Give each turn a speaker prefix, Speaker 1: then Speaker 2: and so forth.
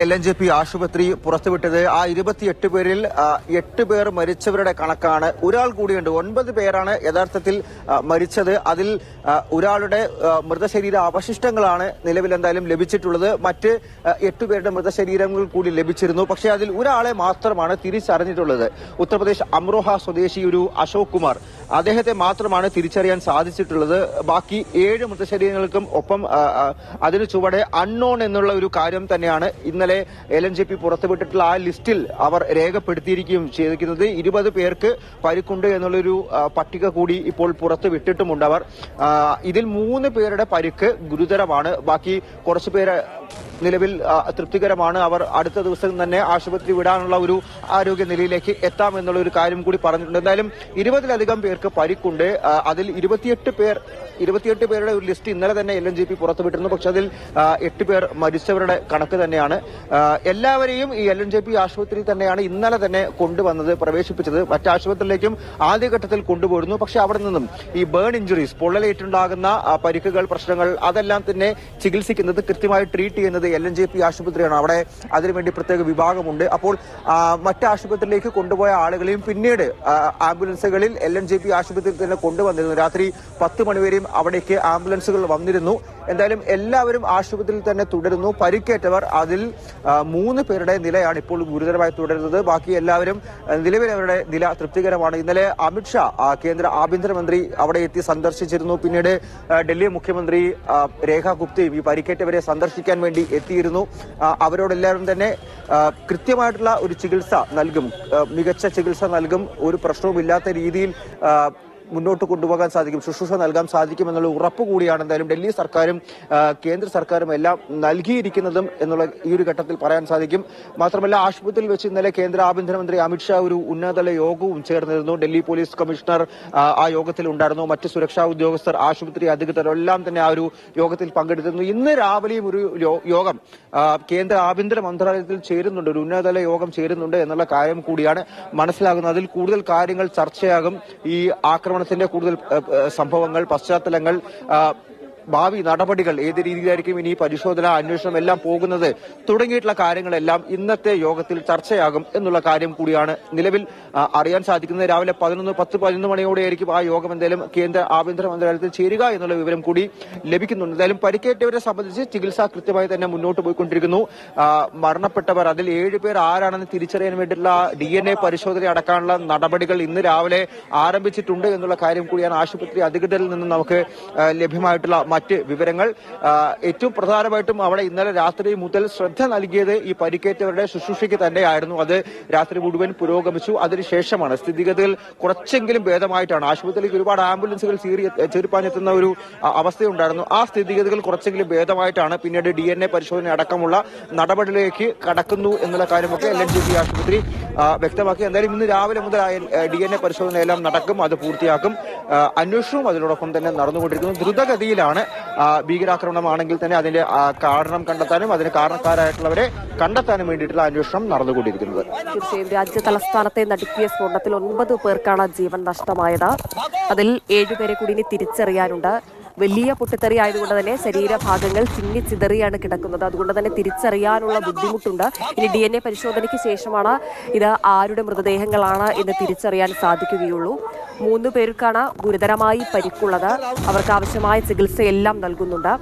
Speaker 1: LNJP ആശുപത്രി പുറത്തുവിട്ടത് ആ 28 പേരിൽ 8 പേർ മരിച്ചവരുടെ കണക്കാണ്. ഒരാൾ കൂടിയുണ്ട്. 9 പേരാണ് യഥാർത്ഥത്തിൽ മരിച്ചത്. അതിൽ ഒരാളുടെ മൃതശരീര അവശിഷ്ടങ്ങളാണ് നിലവിൽ എന്തായാലും ലഭിച്ചിട്ടുള്ളത്. മറ്റ് 8 പേരുടെ മൃതശരീരങ്ങൾ കൂടി ലഭിച്ചിരുന്നു. പക്ഷേ അതിൽ ഒരാളെ മാത്രമാണ് തിരിച്ചറിഞ്ഞിട്ടുള്ളത്. ഉത്തർപ്രദേശ് അമ്രോഹ സ്വദേശി ഒരു അശോക് കുമാർ, അദ്ദേഹത്തെ മാത്രമാണ് തിരിച്ചറിയാൻ സാധിച്ചിട്ടുള്ളത്. ബാക്കി 7 മൃതശരീരങ്ങൾക്കും ഒപ്പം അതിനു ചുവടെ അൺനോൺ എന്നുള്ള ഒരു കാര്യം തന്നെയാണ് ഇന്നലെ LNJP പുറത്തുവിട്ടിട്ടുള്ള ആ ലിസ്റ്റിൽ അവർ രേഖപ്പെടുത്തിയിരിക്കുകയും ചെയ്തിരിക്കുന്നത്. 20 പേർക്ക് പരിക്കുണ്ട് എന്നുള്ളൊരു പട്ടിക കൂടി ഇപ്പോൾ പുറത്തുവിട്ടിട്ടുമുണ്ട് അവർ. ഇതിൽ 3 പേരുടെ പരിക്ക് ഗുരുതരമാണ്. ബാക്കി കുറച്ചു പേര് നിലവിൽ തൃപ്തികരമാണ്. അവർ അടുത്ത ദിവസം തന്നെ ആശുപത്രി വിടാനുള്ള ഒരു ആരോഗ്യ നിലയിലേക്ക് എത്താമെന്നുള്ള ഒരു കാര്യം കൂടി പറഞ്ഞിട്ടുണ്ട്. എന്തായാലും 20-ലധികം പേർക്ക് പരിക്കുണ്ട്. അതിൽ 28 പേരുടെ ഒരു ലിസ്റ്റ് ഇന്നലെ തന്നെ LNJP പുറത്തുവിട്ടിരുന്നു. പക്ഷെ അതിൽ 8 പേർ മരിച്ചവരുടെ കണക്ക് തന്നെയാണ്. എല്ലാവരെയും ഈ LNJP ആശുപത്രിയിൽ തന്നെയാണ് ഇന്നലെ തന്നെ കൊണ്ടുവന്നത്, പ്രവേശിപ്പിച്ചത്. മറ്റ് ആശുപത്രിയിലേക്കും ആദ്യഘട്ടത്തിൽ കൊണ്ടുപോയിരുന്നു. പക്ഷെ അവിടെ നിന്നും ഈ ബേൺ ഇഞ്ചുറീസ്, പൊള്ളലേറ്റുണ്ടാകുന്ന പരിക്കുകൾ, പ്രശ്നങ്ങൾ, അതെല്ലാം തന്നെ ചികിത്സിക്കുന്നത്, കൃത്യമായി ട്രീറ്റ് ചെയ്യുന്നത് LNJP ആശുപത്രിയാണ്. അവിടെ അതിനുവേണ്ടി പ്രത്യേക വിഭാഗമുണ്ട്. അപ്പോൾ മറ്റ് ആശുപത്രിയിലേക്ക് കൊണ്ടുപോയ ആളുകളെയും പിന്നീട് ആംബുലൻസുകളിൽ LNJP ആശുപത്രിയിൽ തന്നെ കൊണ്ടുവന്നിരുന്നു. രാത്രി 10 മണിവരെയും അവിടേക്ക് ആംബുലൻസുകൾ വന്നിരുന്നു. എന്തായാലും എല്ലാവരും ആശുപത്രിയിൽ തന്നെ തുടരുന്നു. പരിക്കേറ്റവർ അതിൽ 3 പേരുടെ നിലയാണ് ഇപ്പോൾ ഗുരുതരമായി തുടരുന്നത്. ബാക്കി എല്ലാവരും നിലവിൽ അവരുടെ നില തൃപ്തികരമാണ്. ഇന്നലെ അമിത്ഷാ, കേന്ദ്ര ആഭ്യന്തരമന്ത്രി, അവിടെ എത്തി സന്ദർശിച്ചിരുന്നു. പിന്നീട് ഡൽഹി മുഖ്യമന്ത്രി രേഖ ഗുപ്തയും ഈ പരിക്കേറ്റവരെ സന്ദർശിക്കാൻ വേണ്ടി എത്തിയിരുന്നു. അവരോടെല്ലാവരും തന്നെ കൃത്യമായിട്ടുള്ള ഒരു ചികിത്സ നൽകും, മികച്ച ചികിത്സ നൽകും, ഒരു പ്രശ്നവുമില്ലാത്ത രീതിയിൽ മുന്നോട്ട് കൊണ്ടുപോകാൻ സാധിക്കും, ശുശ്രൂഷ നൽകാൻ സാധിക്കുമെന്നുള്ള ഉറപ്പ് കൂടിയാണ് എന്തായാലും ഡൽഹി സർക്കാരും കേന്ദ്ര സർക്കാരും എല്ലാം നൽകിയിരിക്കുന്നതും എന്നുള്ള ഈ ഒരു ഘട്ടത്തിൽ പറയാൻ സാധിക്കും. മാത്രമല്ല, ആശുപത്രിയിൽ വെച്ച് ഇന്നലെ കേന്ദ്ര ആഭ്യന്തരമന്ത്രി അമിത്ഷാ ഒരു ഉന്നതതല യോഗവും ചേർന്നിരുന്നു. ഡൽഹി പോലീസ് കമ്മീഷണർ ആ യോഗത്തിൽ ഉണ്ടായിരുന്നു. മറ്റ് സുരക്ഷാ ഉദ്യോഗസ്ഥർ, ആശുപത്രി അധികൃതർ എല്ലാം തന്നെ ആ ഒരു യോഗത്തിൽ പങ്കെടുത്തിരുന്നു. ഇന്ന് രാവിലെയും ഒരു യോഗം കേന്ദ്ര ആഭ്യന്തര മന്ത്രാലയത്തിൽ ചേരുന്നുണ്ട്, ഒരു ഉന്നതതല യോഗം ചേരുന്നുണ്ട് എന്നുള്ള കാര്യം കൂടിയാണ് മനസ്സിലാകുന്നത്. അതിൽ കൂടുതൽ കാര്യങ്ങൾ ചർച്ചയാകും. ഈ ആക്രമണത്തിന്റെ കൂടുതൽ സംഭവങ്ങൾ, പശ്ചാത്തലങ്ങൾ, ഭാവി നടപടികൾ, ഏത് രീതിയിലായിരിക്കും ഇനി പരിശോധന, അന്വേഷണം എല്ലാം പോകുന്നത് തുടങ്ങിയിട്ടുള്ള കാര്യങ്ങളെല്ലാം ഇന്നത്തെ യോഗത്തിൽ ചർച്ചയാകും എന്നുള്ള കാര്യം കൂടിയാണ് നിലവിൽ അറിയാൻ സാധിക്കുന്നത്. രാവിലെ 10-11 മണിയോടെയായിരിക്കും ആ യോഗം എന്തായാലും കേന്ദ്ര ആഭ്യന്തര മന്ത്രാലയത്തിൽ ചേരുക എന്നുള്ള വിവരം കൂടി ലഭിക്കുന്നുണ്ട്. എന്തായാലും പരിക്കേറ്റവരെ സംബന്ധിച്ച് ചികിത്സ കൃത്യമായി തന്നെ മുന്നോട്ട് പോയിക്കൊണ്ടിരിക്കുന്നു. മരണപ്പെട്ടവർ അതിൽ 7 പേർ ആരാണെന്ന് തിരിച്ചറിയാൻ വേണ്ടിയിട്ടുള്ള DNA പരിശോധന അടക്കാനുള്ള നടപടികൾ ഇന്ന് രാവിലെ ആരംഭിച്ചിട്ടുണ്ട് എന്നുള്ള കാര്യം കൂടിയാണ് ആശുപത്രി അധികൃതരിൽ നിന്നും നമുക്ക് ലഭ്യമായിട്ടുള്ള മറ്റ് വിവരങ്ങൾ. ഏറ്റവും പ്രധാനമായിട്ടും അവിടെ ഇന്നലെ രാത്രി മുതൽ ശ്രദ്ധ നൽകിയത് ഈ പരിക്കേറ്റവരുടെ ശുശ്രൂഷയ്ക്ക് തന്നെയായിരുന്നു. അത് രാത്രി മുഴുവൻ പുരോഗമിച്ചു. അതിനുശേഷമാണ് സ്ഥിതിഗതികൾ കുറച്ചെങ്കിലും ഭേദമായിട്ടാണ്. ആശുപത്രിയിലേക്ക് ഒരുപാട് ആംബുലൻസുകൾ ചേരിപ്പാഞ്ഞെത്തുന്ന ഒരു അവസ്ഥയുണ്ടായിരുന്നു. ആ സ്ഥിതിഗതികൾ കുറച്ചെങ്കിലും ഭേദമായിട്ടാണ് പിന്നീട് DNA പരിശോധന അടക്കമുള്ള നടപടികളിലേക്ക് കടക്കുന്നു എന്നുള്ള കാര്യമൊക്കെ LNJP ആശുപത്രി വ്യക്തമാക്കി. എന്തായാലും ഇന്ന് രാവിലെ മുതൽ DNA പരിശോധനയെല്ലാം നടക്കും, അത് പൂർത്തിയാക്കും. അന്വേഷണവും അതിനോടൊപ്പം തന്നെ നടന്നുകൊണ്ടിരിക്കുന്നു. ദ്രുതഗതിയിലാണ്. ഭീകരാക്രമണമാണെങ്കിൽ തന്നെ അതിന്റെ കാരണം കണ്ടെത്താനും അതിന് കാരണക്കാരായിട്ടുള്ളവരെ കണ്ടെത്താനും വേണ്ടിയിട്ടുള്ള അന്വേഷണം നടന്നുകൊണ്ടിരിക്കുന്നത്.
Speaker 2: തീർച്ചയായും രാജ്യ തലസ്ഥാനത്തെ നടുക്കിയ സ്ഫോടനത്തിൽ 9 പേർക്കാണ് ജീവൻ നഷ്ടമായത്. അതിൽ 7 പേരെ കൂടി ഇനി തിരിച്ചറിയാനുണ്ട്. വലിയ പൊട്ടിത്തെറി ആയതുകൊണ്ട് തന്നെ ശരീരഭാഗങ്ങൾ ചിന്നിച്ചിതറിയാണ് കിടക്കുന്നത്. അതുകൊണ്ട് തന്നെ തിരിച്ചറിയാനുള്ള ബുദ്ധിമുട്ടുണ്ട്. ഇനി DNA പരിശോധനയ്ക്ക് ശേഷമാണ് ഇത് ആരുടെ മൃതദേഹങ്ങളാണ് എന്ന് തിരിച്ചറിയാൻ സാധിക്കുകയുള്ളൂ. 3 പേർക്കാണ് ഗുരുതരമായി പരിക്കുള്ളത്. അവർക്ക് ആവശ്യമായ ചികിത്സയെല്ലാം നൽകുന്നുണ്ട്.